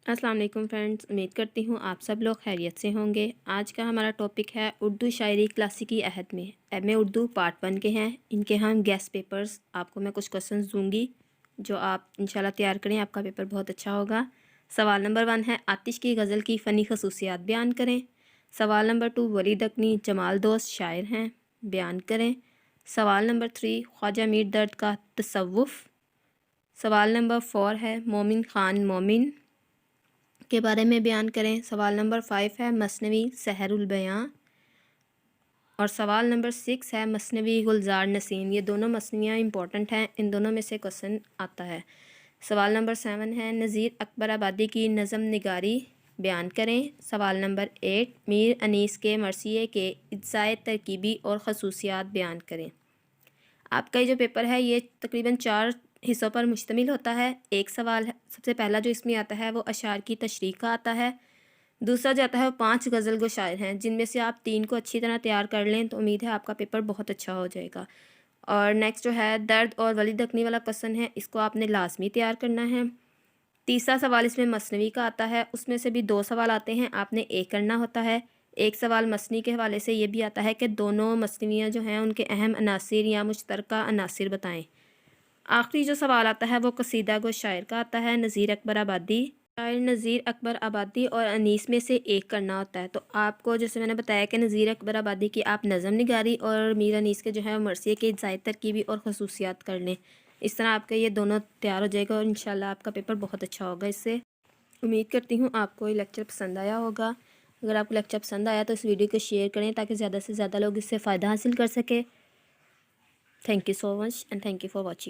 अस्सलाम वालेकुम फ्रेंड्स, उम्मीद करती हूँ आप सब लोग खैरियत से होंगे। आज का हमारा टॉपिक है उर्दू शायरी क्लासिकी अहद में एम ए उर्दू पार्ट 1 के हैं। इनके हम गेस्ट पेपर्स आपको मैं कुछ क्वेश्चंस दूंगी जो आप इंशाल्लाह तैयार करें, आपका पेपर बहुत अच्छा होगा। सवाल नंबर 1 है आतिश की गज़ल की फ़नी खसूसियात बयान करें। सवाल नंबर 2 वलीद अकनी जमाल दोस्त शायर हैं, बयान करें। सवाल नंबर 3 ख्वाजा मीर दर्द का तसव्वुफ़। सवाल नंबर 4 है मोमिन ख़ान मोमिन के बारे में बयान करें। सवाल नंबर 5 है मसनवी सहरुल बयां और सवाल नंबर 6 है मसनवी गुलजार नसीम। ये दोनों मसनवियाँ इंपॉर्टेंट हैं, इन दोनों में से क्वेश्चन आता है। सवाल नंबर 7 है नज़ीर अकबर आबादी की नज़म निगारी बयान करें। सवाल नंबर 8 मीर अनीस के मरसिए के इज्ज़ाए तरकीबी और खसूसियात बयान करें। आपका ये जो पेपर है ये तकरीबन 4 हिस्सों पर मुश्तमिल होता है। एक सवाल है, सबसे पहला जो इसमें आता है वो अशार की तशरीह का आता है। दूसरा जो आता है वो 5 गज़ल गो शायर हैं, जिनमें से आप 3 को अच्छी तरह तैयार कर लें तो उम्मीद है आपका पेपर बहुत अच्छा हो जाएगा। और नेक्स्ट जो है दर्द और वलीद अकनी वाला क्वेश्चन है, इसको आपने लाजमी तैयार करना है। तीसरा सवाल इसमें मसनवी का आता है, उसमें से भी 2 सवाल आते हैं, आपने एक करना होता है। एक सवाल मसनी के हवाले से ये भी आता है कि दोनों मसनवियाँ जो हैं उनके अहम अनासिर या मुश्तरका अनासिर बताएं। आखिरी जो सवाल आता है वो कसीदा गो शायर का आता है, नज़ीर अकबर आबादी। शायर नज़ीर अकबर आबादी और अनीस में से एक करना होता है। तो आपको जैसे मैंने बताया कि नज़ीर अकबर आबादी की आप नज़म निगारी और मीर अनीस के जो है मरसिए के ज़ायद तरकीबी और खसूसियात कर लें। इस तरह आपका ये दोनों तैयार हो जाएगा और इंशाल्लाह आपका पेपर बहुत अच्छा होगा। इससे उम्मीद करती हूँ आपको ये लेक्चर पसंद आया होगा। अगर आपको लेक्चर पसंद आया तो इस वीडियो को शेयर करें ताकि ज़्यादा से ज़्यादा लोग इससे फ़ायदा हासिल कर सकें। Thank you so much and thank you for watching.